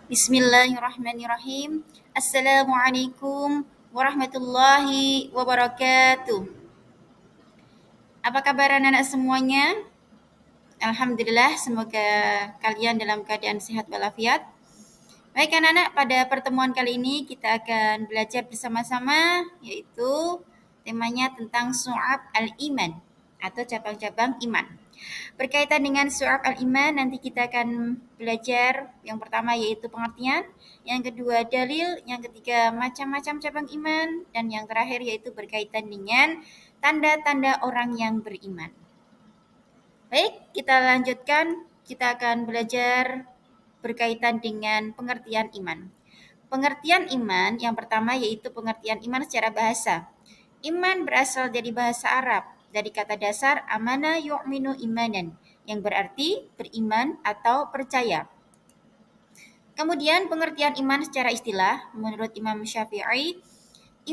Bismillahirrahmanirrahim. Assalamualaikum warahmatullahi wabarakatuh. Apa kabar anak-anak semuanya? Alhamdulillah, semoga kalian dalam keadaan sehat walafiat. Baik anak-anak, pada pertemuan kali ini kita akan belajar bersama-sama, yaitu temanya tentang Syu'ab al-Iman atau cabang-cabang iman. Berkaitan dengan Syu'ab al-Iman, nanti kita akan belajar yang pertama yaitu pengertian, yang kedua dalil, yang ketiga macam-macam cabang iman, dan yang terakhir yaitu berkaitan dengan tanda-tanda orang yang beriman. Baik, kita lanjutkan. Kita akan belajar berkaitan dengan pengertian iman. Pengertian iman yang pertama yaitu pengertian iman secara bahasa. Iman berasal dari bahasa Arab, dari kata dasar amana yu'minu imanan, yang berarti beriman atau percaya. Kemudian pengertian iman secara istilah, menurut Imam Syafi'i,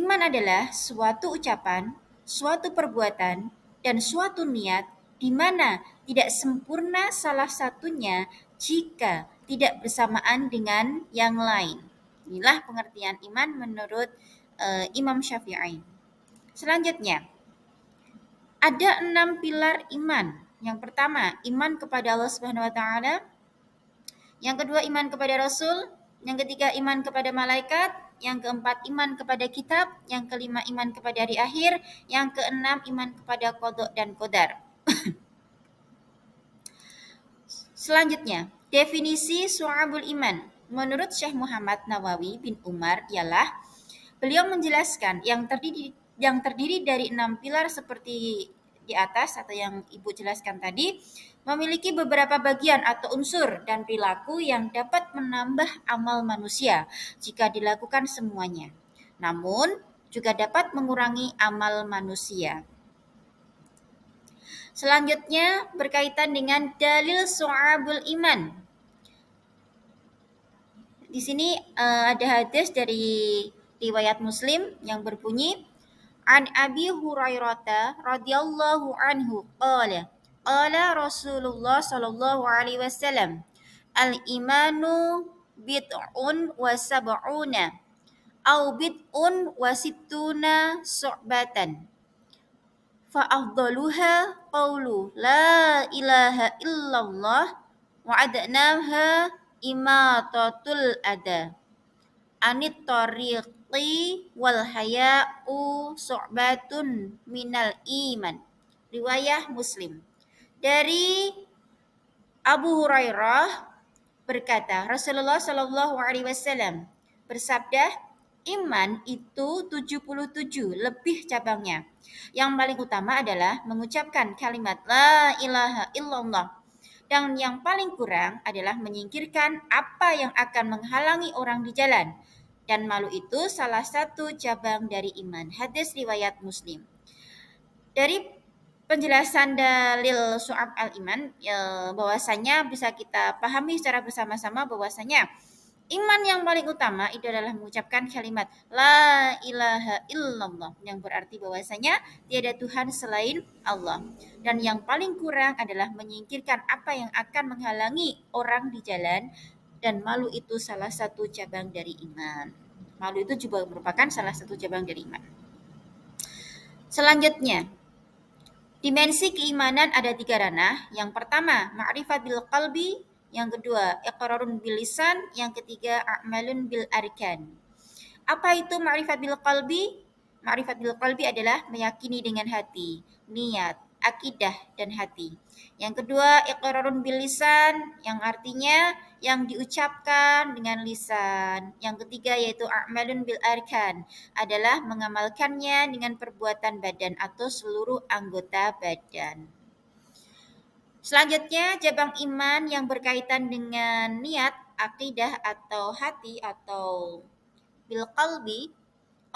iman adalah suatu ucapan, suatu perbuatan, dan suatu niat di mana tidak sempurna salah satunya jika tidak bersamaan dengan yang lain. Inilah pengertian iman menurut Imam Syafi'i. Selanjutnya, ada 6 pilar iman. Yang pertama, iman kepada Allah Subhanahu wa taala. Yang kedua, iman kepada Rasul. Yang ketiga, iman kepada malaikat. Yang keempat, iman kepada kitab. Yang kelima, iman kepada hari akhir. Yang keenam, iman kepada qada dan qadar. Selanjutnya, definisi Syu'abul Iman. Menurut Syekh Muhammad Nawawi bin Umar ialah beliau menjelaskan yang terdiri dari 6 pilar seperti di atas atau yang Ibu jelaskan tadi, memiliki beberapa bagian atau unsur dan perilaku yang dapat menambah amal manusia jika dilakukan semuanya. Namun, juga dapat mengurangi amal manusia. Selanjutnya berkaitan dengan dalil Syu'abul Iman. Di sini ada hadis dari riwayat Muslim yang berbunyi An Abi Hurairah radhiyallahu anhu qala Rasulullah sallallahu alaihi wasallam al-imanu bid'un wa sab'una au bid'un wa sittuna su'batan fa afdaluha qawlu la ilaha illallah wa adnaha imatatul ada anit tariqi wal haya'u su'batun minal iman. Riwayah Muslim. Dari Abu Hurairah berkata, Rasulullah Shallallahu alaihi wasallam bersabda, iman itu 77 lebih cabangnya. Yang paling utama adalah mengucapkan kalimat la ilaha illallah. Dan yang paling kurang adalah menyingkirkan apa yang akan menghalangi orang di jalan. Dan malu itu salah satu cabang dari iman. Hadis riwayat Muslim. Dari penjelasan dalil Syu'ab al-Iman, bahwasanya bisa kita pahami secara bersama-sama bahwasanya iman yang paling utama itu adalah mengucapkan kalimat La ilaha illallah, yang berarti bahwasanya tiada Tuhan selain Allah. Dan yang paling kurang adalah menyingkirkan apa yang akan menghalangi orang di jalan, dan malu itu salah satu cabang dari iman. Malu itu juga merupakan salah satu cabang dari iman. Selanjutnya, dimensi keimanan ada 3 ranah. Yang pertama, ma'rifat bil qalbi. Yang kedua, iqrarun bil lisan. Yang ketiga, a'malun bil arkan. Apa itu ma'rifat bil qalbi? Ma'rifat bil qalbi adalah meyakini dengan hati, niat, akidah, dan hati. Yang kedua, iqrarun bil lisan, yang artinya yang diucapkan dengan lisan. Yang ketiga yaitu a'malun bil arkan, adalah mengamalkannya dengan perbuatan badan atau seluruh anggota badan. Selanjutnya, cabang iman yang berkaitan dengan niat, akidah atau hati atau bil qalbi.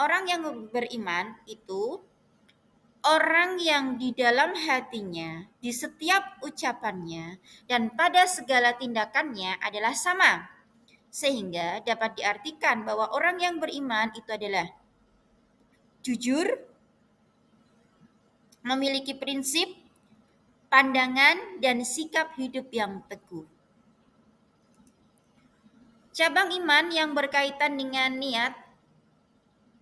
Orang yang beriman itu orang yang di dalam hatinya, di setiap ucapannya, dan pada segala tindakannya adalah sama. Sehingga dapat diartikan bahwa orang yang beriman itu adalah jujur, memiliki prinsip, pandangan, dan sikap hidup yang teguh. Cabang iman yang berkaitan dengan niat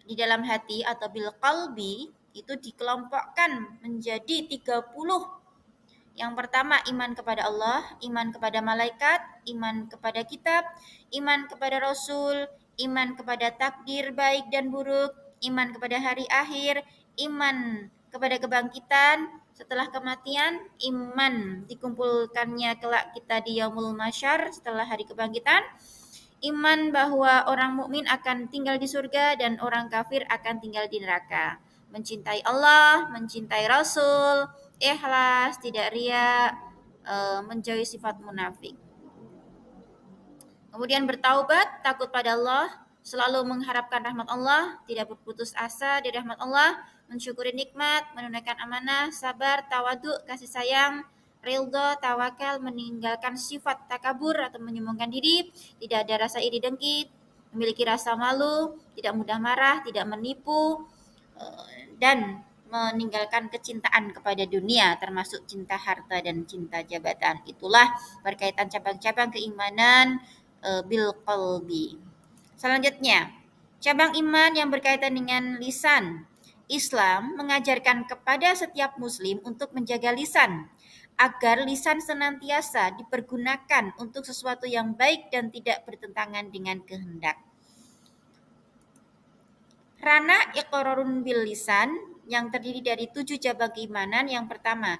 di dalam hati atau bil qalbi itu dikelompokkan menjadi 30. Yang pertama iman kepada Allah, iman kepada malaikat, iman kepada kitab, iman kepada rasul, iman kepada takdir baik dan buruk, iman kepada hari akhir, iman kepada kebangkitan setelah kematian, iman dikumpulkannya kelak kita di yaumul masyar setelah hari kebangkitan, iman bahwa orang mukmin akan tinggal di surga dan orang kafir akan tinggal di neraka. Mencintai Allah, mencintai Rasul, ikhlas, tidak ria, menjauhi sifat munafik. Kemudian bertaubat, takut pada Allah, selalu mengharapkan rahmat Allah, tidak berputus asa dari rahmat Allah, mensyukuri nikmat, menunaikan amanah, sabar, tawadu, kasih sayang, ridho, tawakal, meninggalkan sifat takabur atau menyombongkan diri, tidak ada rasa iri dengki, memiliki rasa malu, tidak mudah marah, tidak menipu, dan meninggalkan kecintaan kepada dunia termasuk cinta harta dan cinta jabatan. Itulah berkaitan cabang-cabang keimanan bil qalbi. Selanjutnya, cabang iman yang berkaitan dengan lisan. Islam mengajarkan kepada setiap muslim untuk menjaga lisan agar lisan senantiasa dipergunakan untuk sesuatu yang baik dan tidak bertentangan dengan kehendak. Rana iqrarun bil lisan yang terdiri dari 7 cabang keimanan. Yang pertama,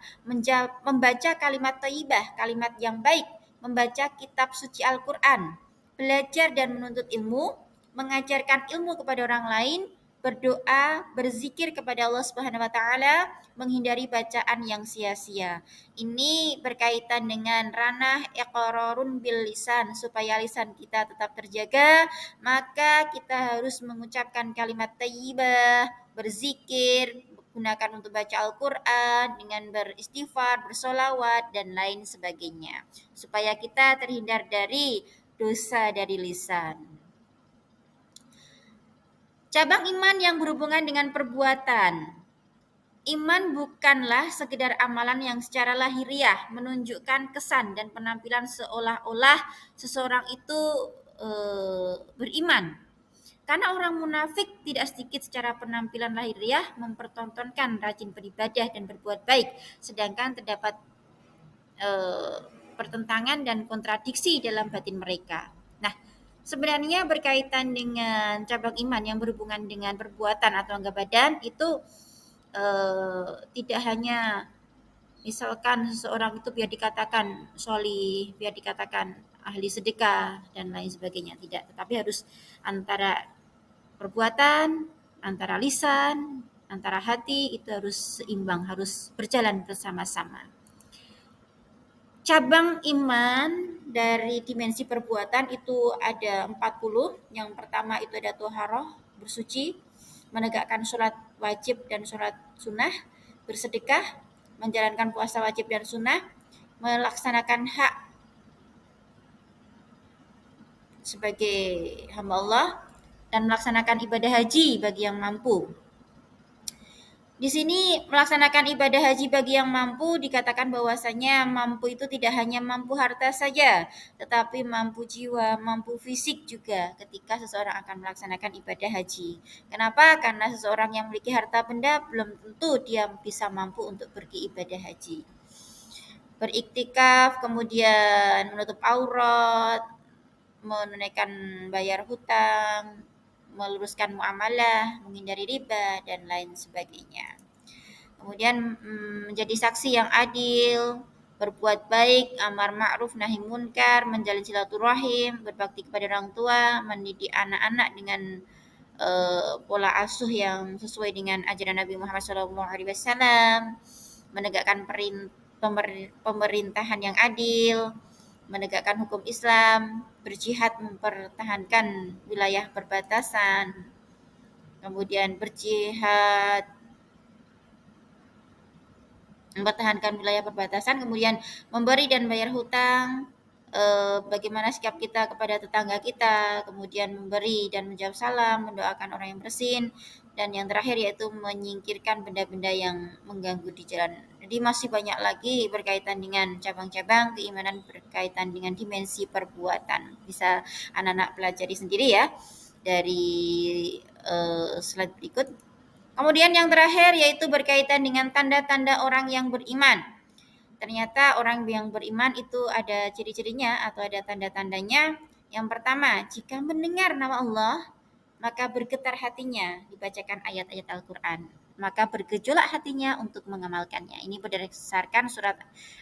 membaca kalimat thayyibah, kalimat yang baik, membaca kitab suci Al-Quran, belajar dan menuntut ilmu, mengajarkan ilmu kepada orang lain, berdoa, berzikir kepada Allah Subhanahu wa taala, menghindari bacaan yang sia-sia. Ini berkaitan dengan ranah iqrarun bil lisan, supaya lisan kita tetap terjaga, maka kita harus mengucapkan kalimat thayyibah, berzikir, gunakan untuk baca Al-Quran, dengan beristighfar, bersolawat, dan lain sebagainya. Supaya kita terhindar dari dosa dari lisan. Cabang iman yang berhubungan dengan perbuatan. Iman bukanlah sekedar amalan yang secara lahiriah menunjukkan kesan dan penampilan seolah-olah seseorang itu beriman. Karena orang munafik tidak sedikit secara penampilan lahiriah mempertontonkan rajin beribadah dan berbuat baik, sedangkan terdapat pertentangan dan kontradiksi dalam batin mereka. Nah, sebenarnya berkaitan dengan cabang iman yang berhubungan dengan perbuatan atau anggap badan itu tidak hanya misalkan seseorang itu biar dikatakan sholih, biar dikatakan ahli sedekah dan lain sebagainya, tidak, tetapi harus antara perbuatan, antara lisan, antara hati itu harus seimbang, harus berjalan bersama-sama. Cabang iman dari dimensi perbuatan itu ada 40. Yang pertama itu ada toharoh, bersuci, menegakkan sholat wajib dan sholat sunnah, bersedekah, menjalankan puasa wajib dan sunnah, melaksanakan hak sebagai hamba Allah, dan melaksanakan ibadah haji bagi yang mampu. Di sini melaksanakan ibadah haji bagi yang mampu dikatakan bahwasanya mampu itu tidak hanya mampu harta saja, tetapi mampu jiwa, mampu fisik juga ketika seseorang akan melaksanakan ibadah haji. Kenapa? Karena seseorang yang memiliki harta benda belum tentu dia bisa mampu untuk pergi ibadah haji. Beriktikaf, kemudian menutup aurat, menunaikan bayar hutang, meluruskan muamalah, menghindari riba, dan lain sebagainya. Kemudian menjadi saksi yang adil, berbuat baik, amar ma'ruf nahi munkar, menjalin silaturahim, berbakti kepada orang tua, mendidik anak-anak dengan pola asuh yang sesuai dengan ajaran Nabi Muhammad SAW, menegakkan pemerintahan yang adil, menegakkan hukum Islam, berjihad mempertahankan wilayah perbatasan, kemudian berjihad mempertahankan wilayah perbatasan, kemudian memberi dan bayar hutang, bagaimana sikap kita kepada tetangga kita, kemudian memberi dan menjawab salam, mendoakan orang yang bersin, dan yang terakhir yaitu menyingkirkan benda-benda yang mengganggu di jalan. Jadi masih banyak lagi berkaitan dengan cabang-cabang keimanan berkaitan dengan dimensi perbuatan. Bisa anak-anak pelajari sendiri ya dari slide berikut. Kemudian yang terakhir yaitu berkaitan dengan tanda-tanda orang yang beriman. Ternyata orang yang beriman itu ada ciri-cirinya atau ada tanda-tandanya. Yang pertama, jika mendengar nama Allah, maka bergetar hatinya dibacakan ayat-ayat Al-Quran. Maka bergejolak hatinya untuk mengamalkannya. Ini berdasarkan surat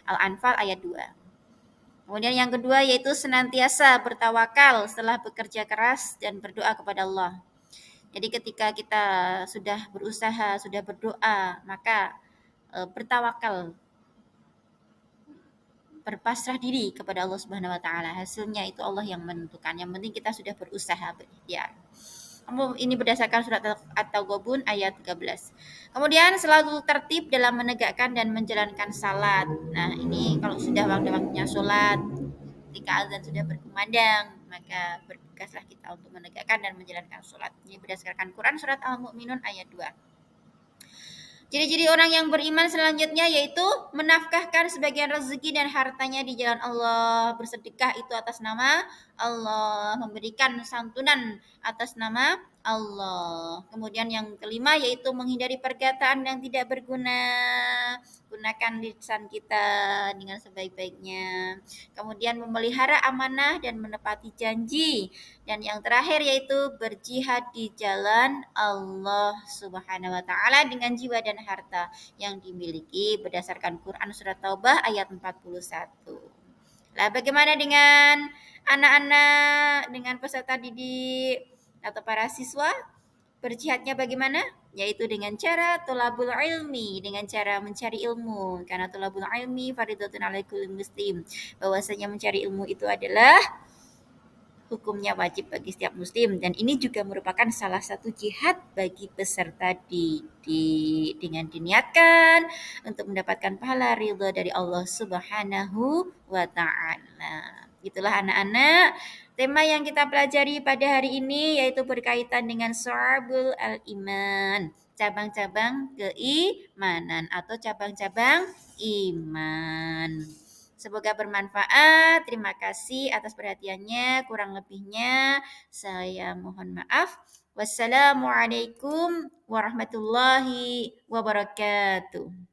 Al-Anfal ayat 2. Kemudian yang kedua yaitu senantiasa bertawakal setelah bekerja keras dan berdoa kepada Allah. Jadi ketika kita sudah berusaha, sudah berdoa, maka bertawakal, berpasrah diri kepada Allah Subhanahu wa taala. Hasilnya itu Allah yang menentukan. Yang penting kita sudah berusaha berikhtiar. Ini berdasarkan surat At-Taghabun ayat 13. Kemudian selalu tertib dalam menegakkan dan menjalankan salat. Nah, ini kalau sudah waktu-waktunya salat, ketika azan sudah berkumandang, maka bergegaslah kita untuk menegakkan dan menjalankan salat. Ini berdasarkan Quran surat Al-Mu'minun ayat 2. Ciri-ciri orang yang beriman selanjutnya yaitu menafkahkan sebagian rezeki dan hartanya di jalan Allah, bersedekah itu atas nama Allah, memberikan santunan atas nama Allah. Kemudian yang kelima yaitu menghindari perkataan yang tidak berguna. Gunakan lisan kita dengan sebaik-baiknya. Kemudian memelihara amanah dan menepati janji. Dan yang terakhir yaitu berjihad di jalan Allah Subhanahu wa taala dengan jiwa dan harta yang dimiliki berdasarkan Quran surat Taubah ayat 41. Lah bagaimana dengan anak-anak, dengan peserta didik atau para siswa? Berjihadnya bagaimana? Yaitu dengan cara tolabul ilmi, dengan cara mencari ilmu. Karena tolabul ilmi fardhatun 'alal kulli muslim. Bahwasanya mencari ilmu itu adalah hukumnya wajib bagi setiap muslim dan ini juga merupakan salah satu jihad bagi peserta didik dengan diniatkan untuk mendapatkan pahala ridha dari Allah Subhanahu wa taala. Itulah anak-anak tema yang kita pelajari pada hari ini yaitu berkaitan dengan Syu'abul al-Iman, cabang-cabang keimanan atau cabang-cabang iman. Semoga bermanfaat. Terima kasih atas perhatiannya. Kurang lebihnya saya mohon maaf. Wassalamualaikum warahmatullahi wabarakatuh.